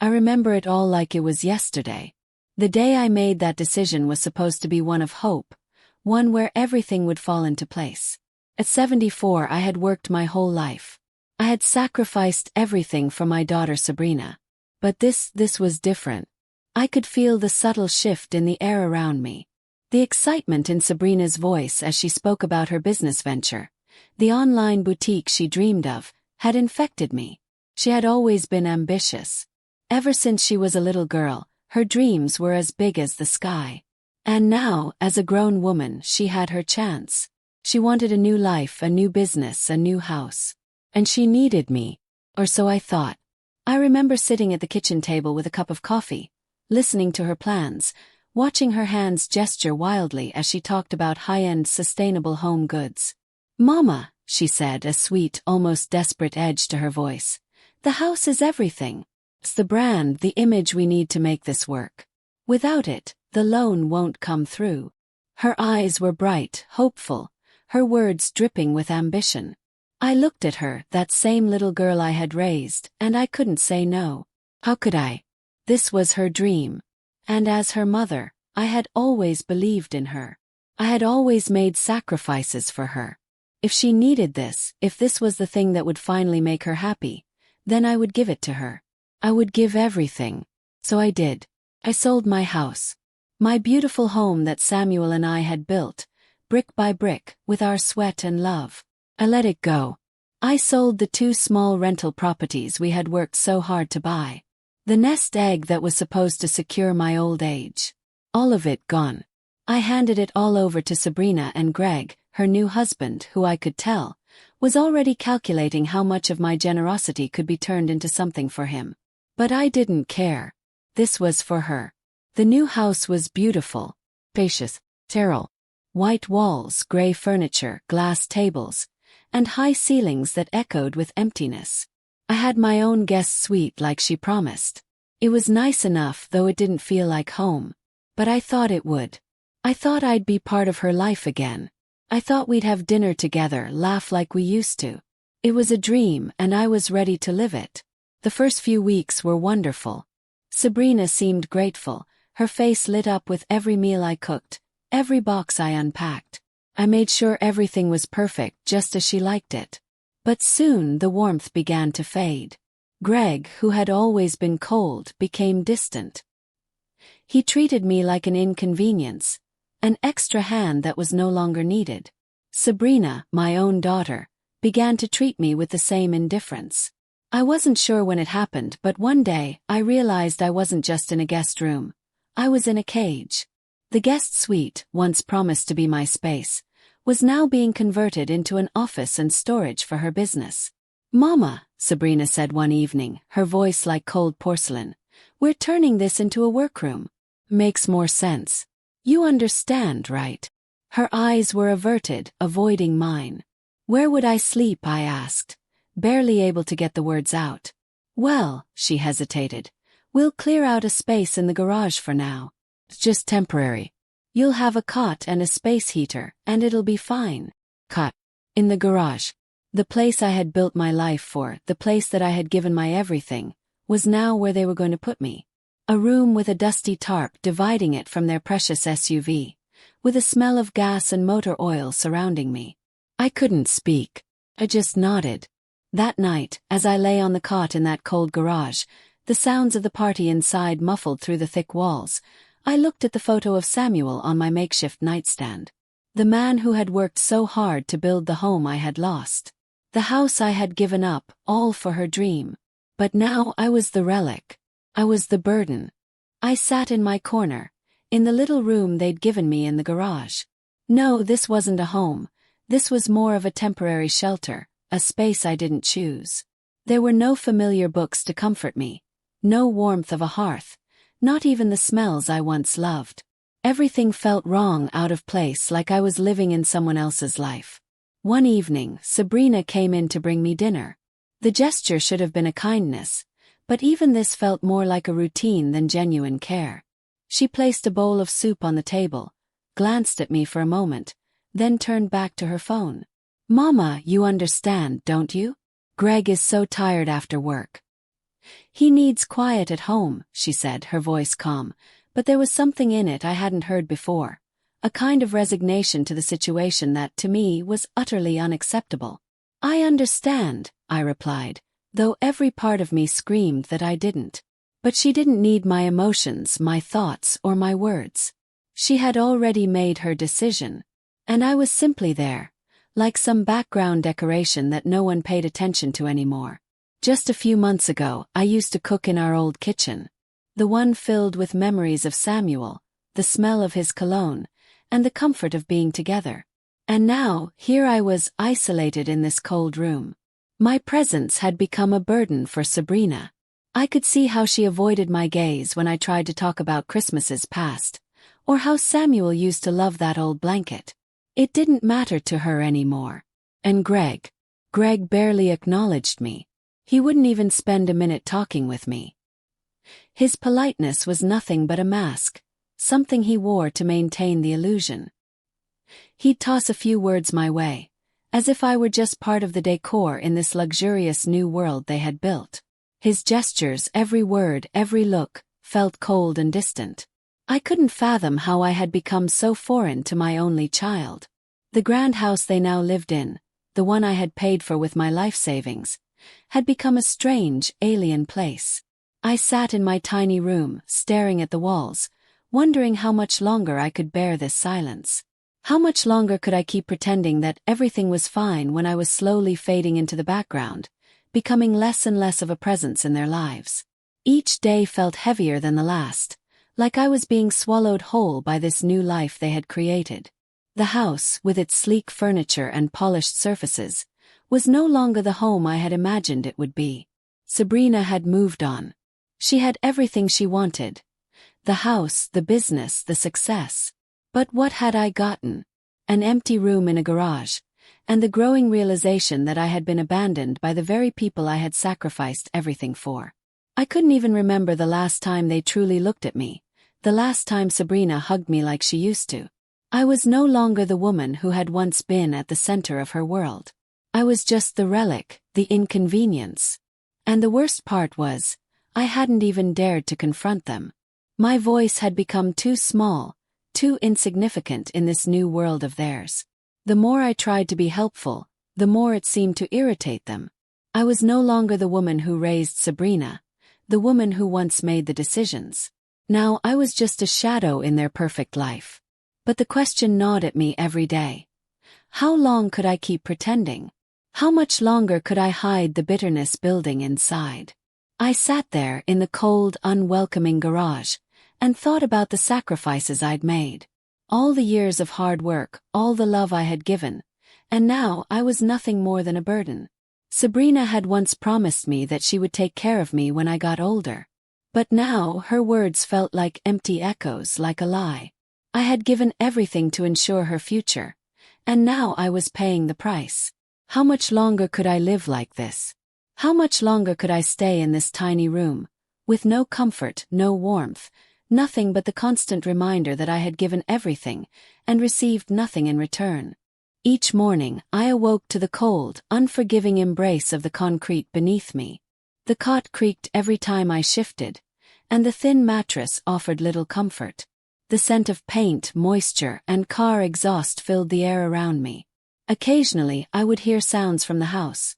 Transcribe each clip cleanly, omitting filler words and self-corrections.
I remember it all like it was yesterday. The day I made that decision was supposed to be one of hope, one where everything would fall into place. At 74, I had worked my whole life. I had sacrificed everything for my daughter Sabrina. But this was different. I could feel the subtle shift in the air around me. The excitement in Sabrina's voice as she spoke about her business venture, the online boutique she dreamed of, had infected me. She had always been ambitious. Ever since she was a little girl, her dreams were as big as the sky. And now, as a grown woman, she had her chance. She wanted a new life, a new business, a new house. And she needed me. Or so I thought. I remember sitting at the kitchen table with a cup of coffee, listening to her plans, watching her hands gesture wildly as she talked about high-end sustainable home goods. "Mama," she said, a sweet, almost desperate edge to her voice. "The house is everything. It's the brand, the image we need to make this work. Without it, the loan won't come through." Her eyes were bright, hopeful, her words dripping with ambition. I looked at her, that same little girl I had raised, and I couldn't say no. How could I? This was her dream. And as her mother, I had always believed in her. I had always made sacrifices for her. If she needed this, if this was the thing that would finally make her happy, then I would give it to her. I would give everything. So I did. I sold my house. My beautiful home that Samuel and I had built, brick by brick, with our sweat and love. I let it go. I sold the 2 small rental properties we had worked so hard to buy. The nest egg that was supposed to secure my old age. All of it gone. I handed it all over to Sabrina, and Greg, her new husband, who I could tell, was already calculating how much of my generosity could be turned into something for him. But I didn't care. This was for her. The new house was beautiful, spacious, sterile. White walls, gray furniture, glass tables, and high ceilings that echoed with emptiness. I had my own guest suite like she promised. It was nice enough, though it didn't feel like home. But I thought it would. I thought I'd be part of her life again. I thought we'd have dinner together, laugh like we used to. It was a dream, and I was ready to live it. The first few weeks were wonderful. Sabrina seemed grateful, her face lit up with every meal I cooked, every box I unpacked. I made sure everything was perfect, just as she liked it. But soon the warmth began to fade. Greg, who had always been cold, became distant. He treated me like an inconvenience, an extra hand that was no longer needed. Sabrina, my own daughter, began to treat me with the same indifference. I wasn't sure when it happened, but one day, I realized I wasn't just in a guest room. I was in a cage. The guest suite, once promised to be my space, was now being converted into an office and storage for her business. "Mama," Sabrina said one evening, her voice like cold porcelain, "we're turning this into a workroom." "Makes more sense. You understand, right?" Her eyes were averted, avoiding mine. "Where would I sleep?" I asked, barely able to get the words out. "Well," she hesitated, "we'll clear out a space in the garage for now. It's just temporary. You'll have a cot and a space heater, and it'll be fine." Cot. In the garage. The place I had built my life for, the place that I had given my everything, was now where they were going to put me. A room with a dusty tarp dividing it from their precious SUV, with a smell of gas and motor oil surrounding me. I couldn't speak. I just nodded. That night, as I lay on the cot in that cold garage, the sounds of the party inside muffled through the thick walls, I looked at the photo of Samuel on my makeshift nightstand. The man who had worked so hard to build the home I had lost. The house I had given up, all for her dream. But now I was the relic. I was the burden. I sat in my corner, in the little room they'd given me in the garage. No, this wasn't a home. This was more of a temporary shelter, a space I didn't choose. There were no familiar books to comfort me, no warmth of a hearth, not even the smells I once loved. Everything felt wrong, out of place, like I was living in someone else's life. One evening, Sabrina came in to bring me dinner. The gesture should have been a kindness, but even this felt more like a routine than genuine care. She placed a bowl of soup on the table, glanced at me for a moment, then turned back to her phone. "Mama, you understand, don't you? Greg is so tired after work. "He needs quiet at home," she said, her voice calm, but there was something in it I hadn't heard before. A kind of resignation to the situation that, to me, was utterly unacceptable. "I understand," I replied, though every part of me screamed that I didn't. But she didn't need my emotions, my thoughts, or my words. She had already made her decision. And I was simply there, like some background decoration that no one paid attention to anymore. Just a few months ago, I used to cook in our old kitchen. The one filled with memories of Samuel, the smell of his cologne, and the comfort of being together. And now, here I was, isolated in this cold room. My presence had become a burden for Sabrina. I could see how she avoided my gaze when I tried to talk about Christmases past, or how Samuel used to love that old blanket. It didn't matter to her anymore. And Greg barely acknowledged me. He wouldn't even spend a minute talking with me. His politeness was nothing but a mask, something he wore to maintain the illusion. He'd toss a few words my way, as if I were just part of the decor in this luxurious new world they had built. His gestures, every word, every look, felt cold and distant. I couldn't fathom how I had become so foreign to my only child. The grand house they now lived in, the one I had paid for with my life savings, had become a strange, alien place. I sat in my tiny room, staring at the walls, wondering how much longer I could bear this silence. How much longer could I keep pretending that everything was fine when I was slowly fading into the background, becoming less and less of a presence in their lives? Each day felt heavier than the last, like I was being swallowed whole by this new life they had created. The house, with its sleek furniture and polished surfaces, was no longer the home I had imagined it would be. Sabrina had moved on. She had everything she wanted. The house, the business, the success. But what had I gotten? An empty room in a garage, and the growing realization that I had been abandoned by the very people I had sacrificed everything for. I couldn't even remember the last time they truly looked at me, the last time Sabrina hugged me like she used to. I was no longer the woman who had once been at the center of her world. I was just the relic, the inconvenience. And the worst part was, I hadn't even dared to confront them. My voice had become too small, too insignificant in this new world of theirs. The more I tried to be helpful, the more it seemed to irritate them. I was no longer the woman who raised Sabrina, the woman who once made the decisions. Now I was just a shadow in their perfect life. But the question gnawed at me every day. How long could I keep pretending? How much longer could I hide the bitterness building inside? I sat there in the cold, unwelcoming garage, and thought about the sacrifices I'd made. All the years of hard work, all the love I had given, and now I was nothing more than a burden. Sabrina had once promised me that she would take care of me when I got older. But now her words felt like empty echoes, like a lie. I had given everything to ensure her future, and now I was paying the price. How much longer could I live like this? How much longer could I stay in this tiny room, with no comfort, no warmth, nothing but the constant reminder that I had given everything and received nothing in return? Each morning, I awoke to the cold, unforgiving embrace of the concrete beneath me. The cot creaked every time I shifted, and the thin mattress offered little comfort. The scent of paint, moisture, and car exhaust filled the air around me. Occasionally, I would hear sounds from the house.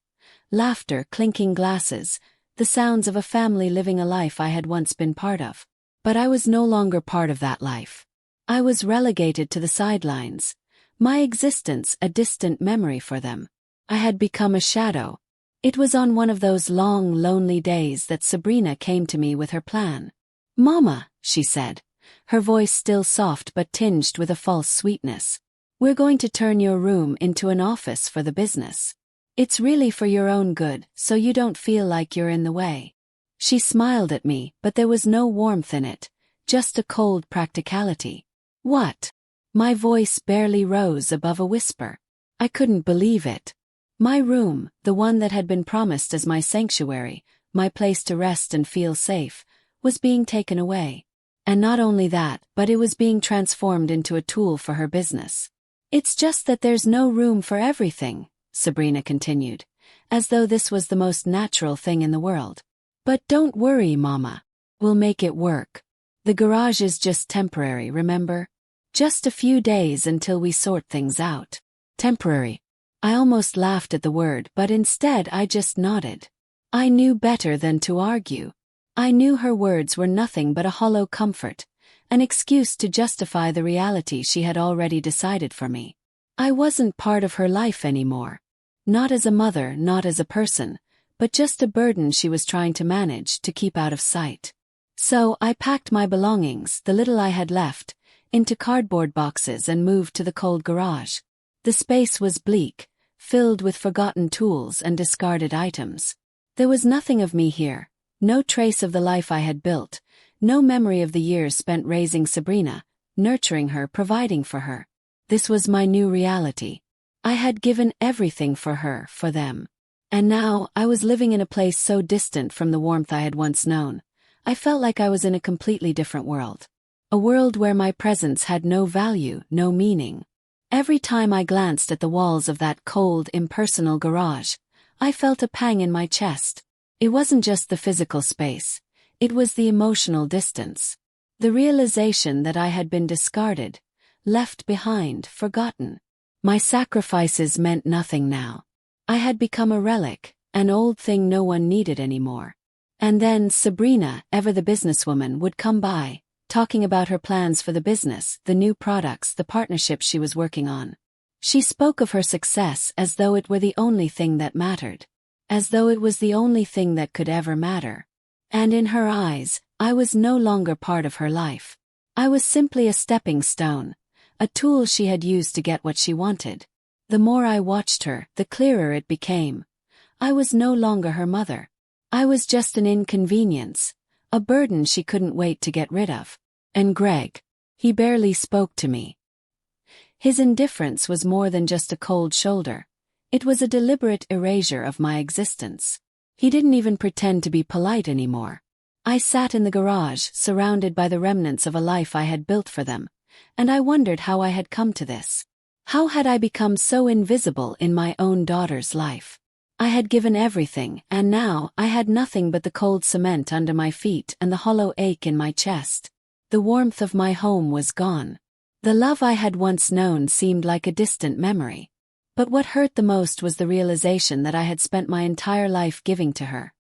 Laughter, clinking glasses, the sounds of a family living a life I had once been part of. But I was no longer part of that life. I was relegated to the sidelines, my existence a distant memory for them. I had become a shadow. It was on one of those long, lonely days that Sabrina came to me with her plan. "Mama," she said, her voice still soft but tinged with a false sweetness. "We're going to turn your room into an office for the business. It's really for your own good, so you don't feel like you're in the way." She smiled at me, but there was no warmth in it, just a cold practicality. "What?" My voice barely rose above a whisper. I couldn't believe it. My room, the one that had been promised as my sanctuary, my place to rest and feel safe, was being taken away. And not only that, but it was being transformed into a tool for her business. "It's just that there's no room for everything," Sabrina continued, as though this was the most natural thing in the world. But don't worry, Mama. We'll make it work. The garage is just temporary, remember? Just a few days until we sort things out. Temporary. I almost laughed at the word, but instead I just nodded. I knew better than to argue. I knew her words were nothing but a hollow comfort, an excuse to justify the reality she had already decided for me. I wasn't part of her life anymore. Not as a mother, not as a person, but just a burden she was trying to manage to keep out of sight. So I packed my belongings, the little I had left, into cardboard boxes and moved to the cold garage. The space was bleak, filled with forgotten tools and discarded items. There was nothing of me here, no trace of the life I had built, no memory of the years spent raising Sabrina, nurturing her, providing for her. This was my new reality. I had given everything for her, for them. And now, I was living in a place so distant from the warmth I had once known. I felt like I was in a completely different world. A world where my presence had no value, no meaning. Every time I glanced at the walls of that cold, impersonal garage, I felt a pang in my chest. It wasn't just the physical space. It was the emotional distance. The realization that I had been discarded, left behind, forgotten. My sacrifices meant nothing now. I had become a relic, an old thing no one needed anymore. And then Sabrina, ever the businesswoman, would come by, talking about her plans for the business, the new products, the partnerships she was working on. She spoke of her success as though it were the only thing that mattered. As though it was the only thing that could ever matter. And in her eyes, I was no longer part of her life. I was simply a stepping stone, a tool she had used to get what she wanted. The more I watched her, the clearer it became. I was no longer her mother. I was just an inconvenience, a burden she couldn't wait to get rid of. And Greg, he barely spoke to me. His indifference was more than just a cold shoulder. It was a deliberate erasure of my existence. He didn't even pretend to be polite anymore. I sat in the garage, surrounded by the remnants of a life I had built for them, and I wondered how I had come to this. How had I become so invisible in my own daughter's life? I had given everything, and now I had nothing but the cold cement under my feet and the hollow ache in my chest. The warmth of my home was gone. The love I had once known seemed like a distant memory. But what hurt the most was the realization that I had spent my entire life giving to her,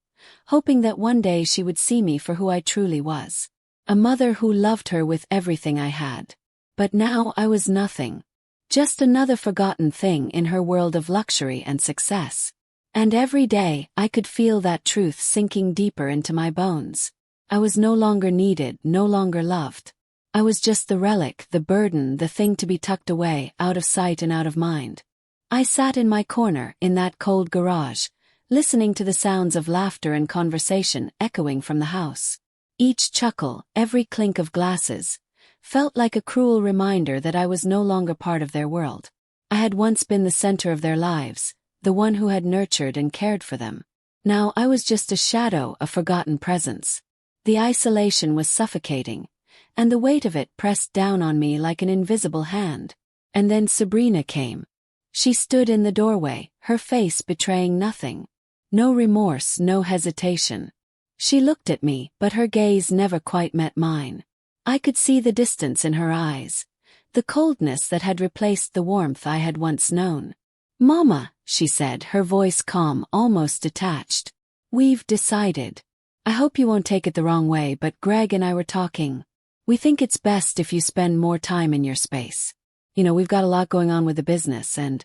hoping that one day she would see me for who I truly was. A mother who loved her with everything I had. But now I was nothing. Just another forgotten thing in her world of luxury and success. And every day, I could feel that truth sinking deeper into my bones. I was no longer needed, no longer loved. I was just the relic, the burden, the thing to be tucked away, out of sight and out of mind. I sat in my corner, in that cold garage, listening to the sounds of laughter and conversation echoing from the house. Each chuckle, every clink of glasses, felt like a cruel reminder that I was no longer part of their world. I had once been the center of their lives, the one who had nurtured and cared for them. Now I was just a shadow, a forgotten presence. The isolation was suffocating, and the weight of it pressed down on me like an invisible hand. And then Sabrina came. She stood in the doorway, her face betraying nothing. No remorse, no hesitation. She looked at me, but her gaze never quite met mine. I could see the distance in her eyes, the coldness that had replaced the warmth I had once known. "Mama," she said, her voice calm, almost detached. "We've decided. I hope you won't take it the wrong way, but Greg and I were talking. We think it's best if you spend more time in your space. We've got a lot going on with the business, and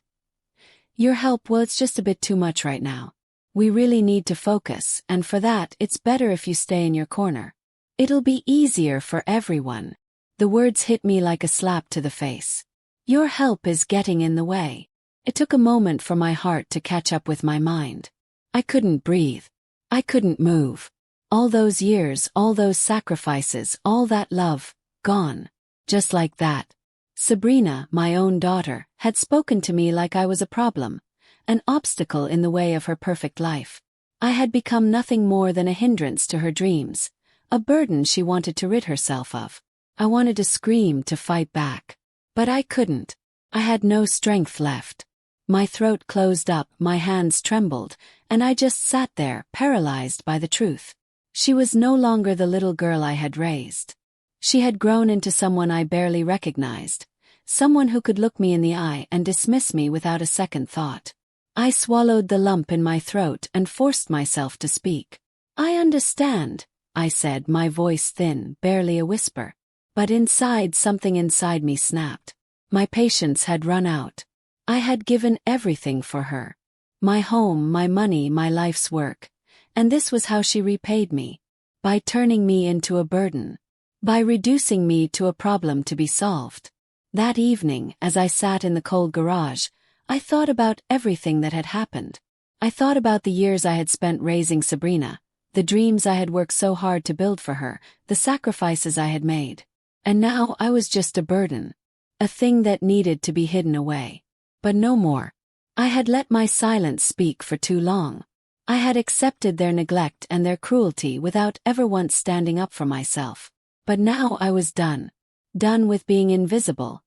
your help, well, it's just a bit too much right now. We really need to focus, and for that, it's better if you stay in your corner. It'll be easier for everyone." The words hit me like a slap to the face. Your help is getting in the way. It took a moment for my heart to catch up with my mind. I couldn't breathe. I couldn't move. All those years, all those sacrifices, all that love, gone. Just like that. Sabrina, my own daughter, had spoken to me like I was a problem, an obstacle in the way of her perfect life. I had become nothing more than a hindrance to her dreams, a burden she wanted to rid herself of. I wanted to scream, to fight back. But I couldn't. I had no strength left. My throat closed up, my hands trembled, and I just sat there, paralyzed by the truth. She was no longer the little girl I had raised. She had grown into someone I barely recognized, someone who could look me in the eye and dismiss me without a second thought. I swallowed the lump in my throat and forced myself to speak. "I understand," I said, my voice thin, barely a whisper. But inside, something inside me snapped. My patience had run out. I had given everything for her. My home, my money, my life's work. And this was how she repaid me. By turning me into a burden. By reducing me to a problem to be solved. That evening, as I sat in the cold garage, I thought about everything that had happened. I thought about the years I had spent raising Sabrina, the dreams I had worked so hard to build for her, the sacrifices I had made. And now I was just a burden. A thing that needed to be hidden away. But no more. I had let my silence speak for too long. I had accepted their neglect and their cruelty without ever once standing up for myself. But now I was done. Done with being invisible.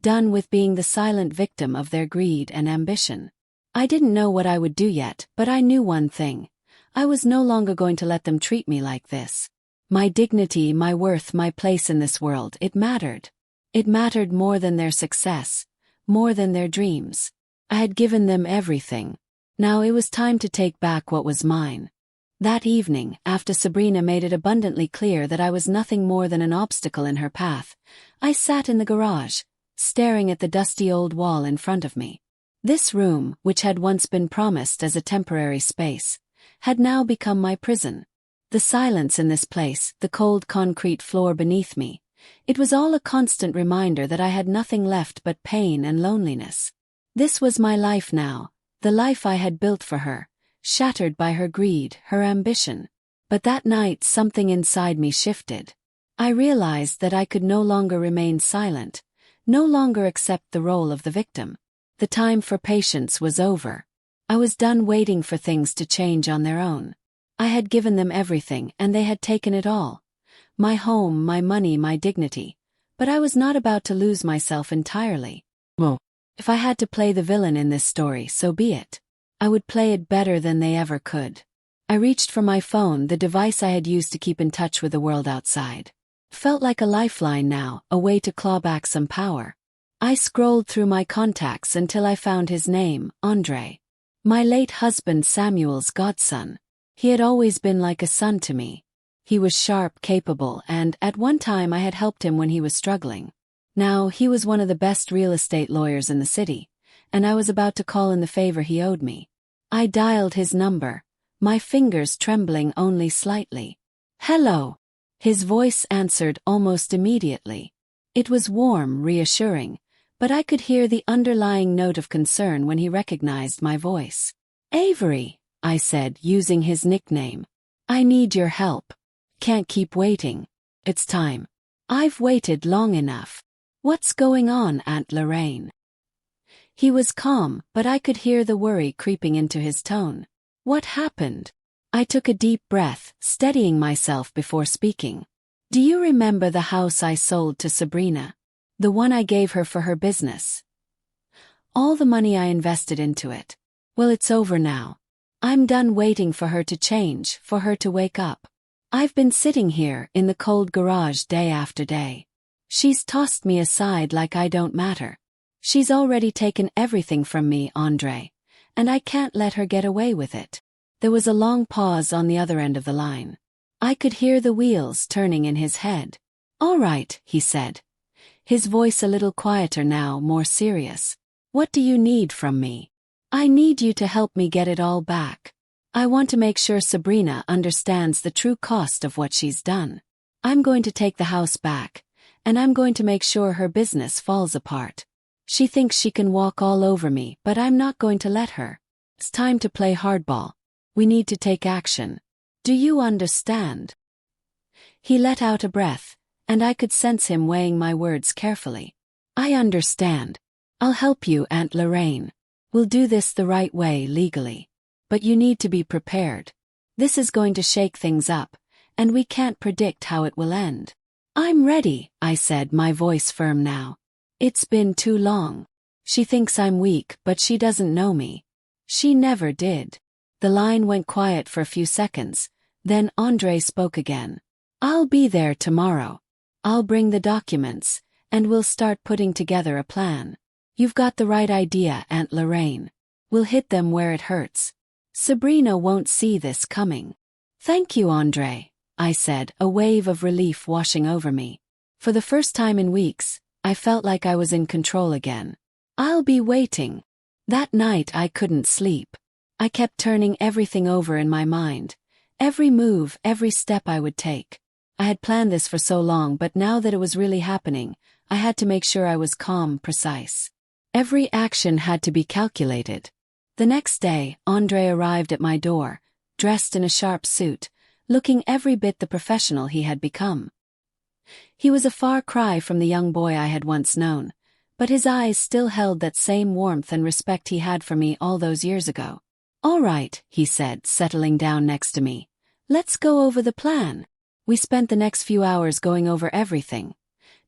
Done with being the silent victim of their greed and ambition. I didn't know what I would do yet, but I knew one thing. I was no longer going to let them treat me like this. My dignity, my worth, my place in this world, it mattered. It mattered more than their success, more than their dreams. I had given them everything. Now it was time to take back what was mine. That evening, after Sabrina made it abundantly clear that I was nothing more than an obstacle in her path, I sat in the garage, staring at the dusty old wall in front of me. This room, which had once been promised as a temporary space, had now become my prison. The silence in this place, the cold concrete floor beneath me, it was all a constant reminder that I had nothing left but pain and loneliness. This was my life now, the life I had built for her, shattered by her greed, her ambition. But that night something inside me shifted. I realized that I could no longer remain silent, no longer accept the role of the victim. The time for patience was over. I was done waiting for things to change on their own. I had given them everything and they had taken it all. My home, my money, my dignity. But I was not about to lose myself entirely. Well, if I had to play the villain in this story, so be it. I would play it better than they ever could. I reached for my phone, the device I had used to keep in touch with the world outside. Felt like a lifeline now, a way to claw back some power. I scrolled through my contacts until I found his name, Andre. My late husband Samuel's godson. He had always been like a son to me. He was sharp, capable, and at one time I had helped him when he was struggling. Now he was one of the best real estate lawyers in the city, and I was about to call in the favor he owed me. I dialed his number, my fingers trembling only slightly. "Hello." His voice answered almost immediately. It was warm, reassuring, but I could hear the underlying note of concern when he recognized my voice. "Avery," I said, using his nickname. "I need your help. Can't keep waiting. It's time. I've waited long enough. What's going on, Aunt Lorraine?" He was calm, but I could hear the worry creeping into his tone. "What happened?" I took a deep breath, steadying myself before speaking. "Do you remember the house I sold to Sabrina? The one I gave her for her business? All the money I invested into it. Well, it's over now. I'm done waiting for her to change, for her to wake up. I've been sitting here in the cold garage day after day. She's tossed me aside like I don't matter. She's already taken everything from me, Andre, and I can't let her get away with it." There was a long pause on the other end of the line. I could hear the wheels turning in his head. "All right," he said, his voice a little quieter now, more serious. "What do you need from me?" "I need you to help me get it all back. I want to make sure Sabrina understands the true cost of what she's done. I'm going to take the house back, and I'm going to make sure her business falls apart. She thinks she can walk all over me, but I'm not going to let her. It's time to play hardball. We need to take action. Do you understand?" He let out a breath, and I could sense him weighing my words carefully. "I understand. I'll help you, Aunt Lorraine. We'll do this the right way legally. But you need to be prepared. This is going to shake things up, and we can't predict how it will end." "I'm ready," I said, my voice firm now. "It's been too long. She thinks I'm weak, but she doesn't know me. She never did." The line went quiet for a few seconds, Then Andre spoke again. "I'll be there tomorrow. I'll bring the documents, and we'll start putting together a plan. You've got the right idea, Aunt Lorraine. We'll hit them where it hurts. Sabrina won't see this coming." "Thank you, Andre," I said, a wave of relief washing over me. For the first time in weeks, I felt like I was in control again. "I'll be waiting." That night I couldn't sleep. I kept turning everything over in my mind. Every move, every step I would take. I had planned this for so long, but now that it was really happening, I had to make sure I was calm, precise. Every action had to be calculated. The next day, Andre arrived at my door, dressed in a sharp suit, looking every bit the professional he had become. He was a far cry from the young boy I had once known, but his eyes still held that same warmth and respect he had for me all those years ago. "All right," he said, settling down next to me. "Let's go over the plan." We spent the next few hours going over everything.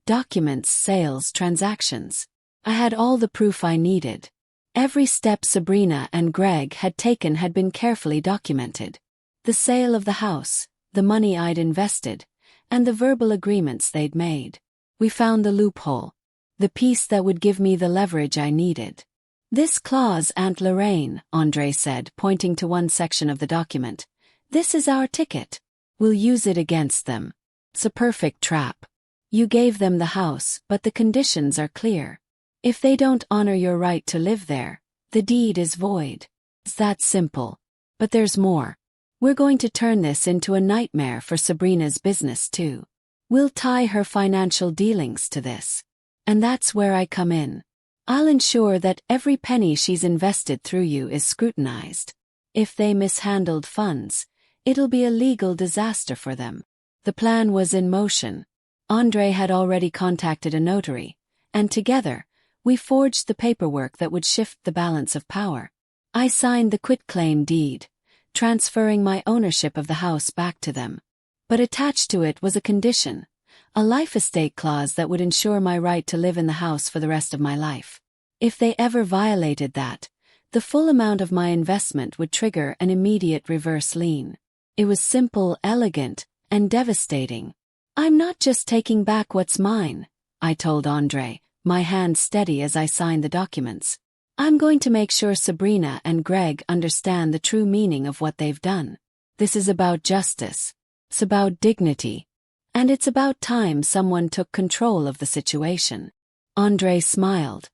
Documents, sales, transactions. I had all the proof I needed. Every step Sabrina and Greg had taken had been carefully documented. The sale of the house, the money I'd invested, and the verbal agreements they'd made. We found the loophole. The piece that would give me the leverage I needed. "This clause, Aunt Lorraine," Andre said, pointing to one section of the document. "This is our ticket. We'll use it against them. It's a perfect trap. You gave them the house, but the conditions are clear. If they don't honor your right to live there, the deed is void. It's that simple. But there's more. We're going to turn this into a nightmare for Sabrina's business too. We'll tie her financial dealings to this. And that's where I come in. I'll ensure that every penny she's invested through you is scrutinized. If they mishandled funds, it'll be a legal disaster for them." The plan was in motion. Andre had already contacted a notary, and together, we forged the paperwork that would shift the balance of power. I signed the quitclaim deed, transferring my ownership of the house back to them. But attached to it was a condition, a life estate clause that would ensure my right to live in the house for the rest of my life. If they ever violated that, the full amount of my investment would trigger an immediate reverse lien. It was simple, elegant, and devastating. "I'm not just taking back what's mine," I told Andre, my hand steady as I signed the documents. "I'm going to make sure Sabrina and Greg understand the true meaning of what they've done. This is about justice. It's about dignity. And it's about time someone took control of the situation." Andre smiled,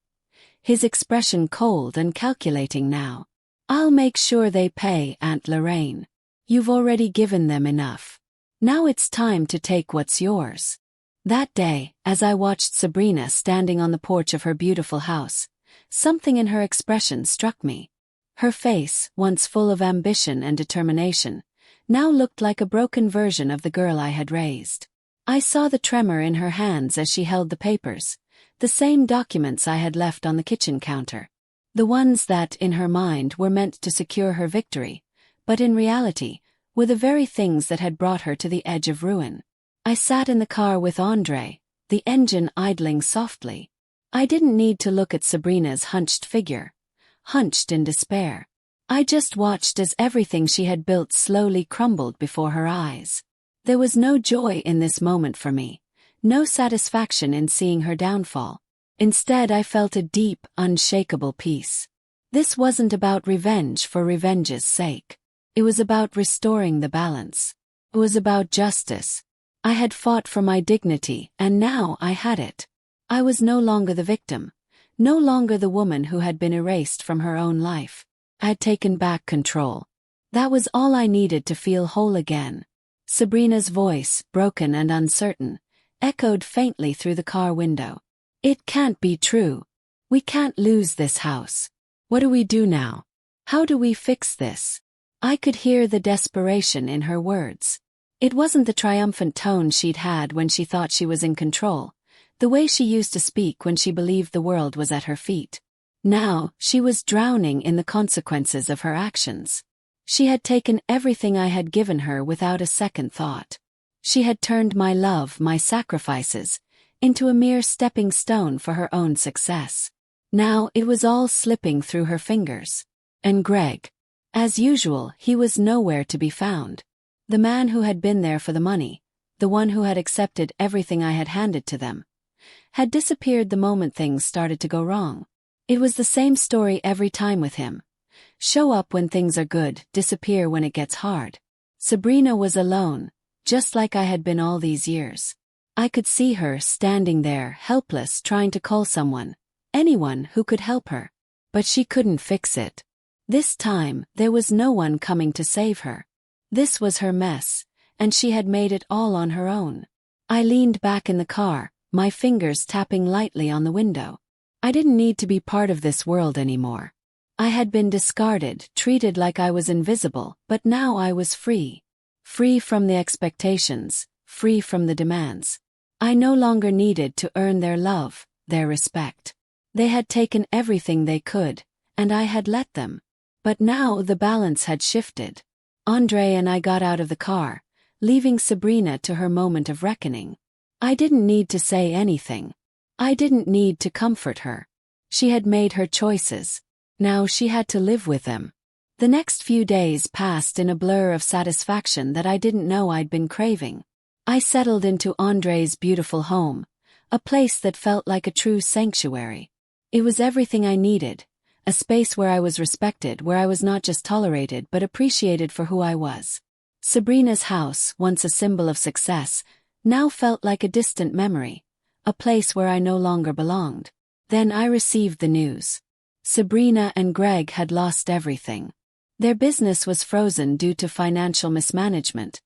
his expression cold and calculating now. "I'll make sure they pay, Aunt Lorraine. You've already given them enough. Now it's time to take what's yours." That day, as I watched Sabrina standing on the porch of her beautiful house, something in her expression struck me. Her face, once full of ambition and determination, now looked like a broken version of the girl I had raised. I saw the tremor in her hands as she held the papers, the same documents I had left on the kitchen counter. The ones that, in her mind, were meant to secure her victory, but in reality, were the very things that had brought her to the edge of ruin. I sat in the car with Andre, the engine idling softly. I didn't need to look at Sabrina's hunched figure, hunched in despair. I just watched as everything she had built slowly crumbled before her eyes. There was no joy in this moment for me, no satisfaction in seeing her downfall. Instead, I felt a deep, unshakable peace. This wasn't about revenge for revenge's sake. It was about restoring the balance. It was about justice. I had fought for my dignity, and now I had it. I was no longer the victim, no longer the woman who had been erased from her own life. I had taken back control. That was all I needed to feel whole again. Sabrina's voice, broken and uncertain, echoed faintly through the car window. "It can't be true. We can't lose this house. What do we do now? How do we fix this?" I could hear the desperation in her words. It wasn't the triumphant tone she'd had when she thought she was in control, the way she used to speak when she believed the world was at her feet. Now, she was drowning in the consequences of her actions. She had taken everything I had given her without a second thought. She had turned my love, my sacrifices, into a mere stepping stone for her own success. Now it was all slipping through her fingers. And Greg. As usual, he was nowhere to be found. The man who had been there for the money, the one who had accepted everything I had handed to them, had disappeared the moment things started to go wrong. It was the same story every time with him. Show up when things are good, disappear when it gets hard. Sabrina was alone, just like I had been all these years. I could see her standing there, helpless, trying to call someone, anyone who could help her. But she couldn't fix it. This time, there was no one coming to save her. This was her mess, and she had made it all on her own. I leaned back in the car, my fingers tapping lightly on the window. I didn't need to be part of this world anymore. I had been discarded, treated like I was invisible, but now I was free. Free from the expectations, free from the demands. I no longer needed to earn their love, their respect. They had taken everything they could, and I had let them. But now the balance had shifted. Andre and I got out of the car, leaving Sabrina to her moment of reckoning. I didn't need to say anything. I didn't need to comfort her. She had made her choices. Now she had to live with them. The next few days passed in a blur of satisfaction that I didn't know I'd been craving. I settled into Andre's beautiful home, a place that felt like a true sanctuary. It was everything I needed, a space where I was respected, where I was not just tolerated but appreciated for who I was. Sabrina's house, once a symbol of success, now felt like a distant memory, a place where I no longer belonged. Then I received the news. Sabrina and Greg had lost everything. Their business was frozen due to financial mismanagement,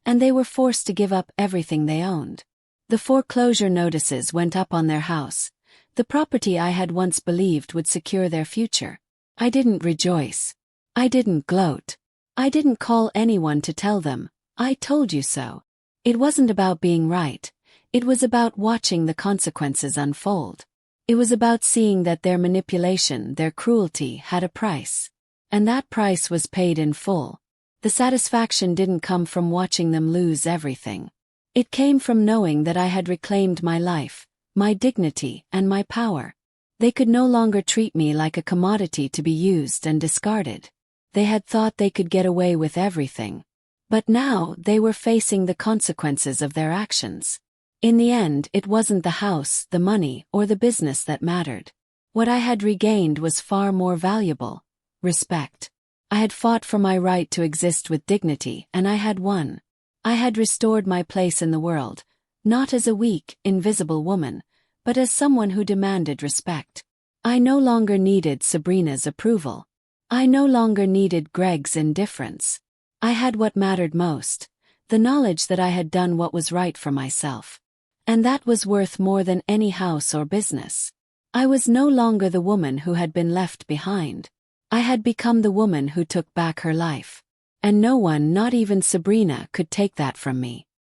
and they were forced to give up everything they owned. The foreclosure notices went up on their house, the property I had once believed would secure their future. I didn't rejoice. I didn't gloat. I didn't call anyone to tell them, "I told you so." It wasn't about being right. It was about watching the consequences unfold. It was about seeing that their manipulation, their cruelty, had a price. And that price was paid in full. The satisfaction didn't come from watching them lose everything. It came from knowing that I had reclaimed my life, my dignity, and my power. They could no longer treat me like a commodity to be used and discarded. They had thought they could get away with everything. But now they were facing the consequences of their actions. In the end, it wasn't the house, the money, or the business that mattered. What I had regained was far more valuable: respect. I had fought for my right to exist with dignity, and I had won. I had restored my place in the world, not as a weak, invisible woman, but as someone who demanded respect. I no longer needed Sabrina's approval. I no longer needed Greg's indifference. I had what mattered most: the knowledge that I had done what was right for myself. And that was worth more than any house or business. I was no longer the woman who had been left behind. I had become the woman who took back her life. And no one, not even Sabrina, could take that from me.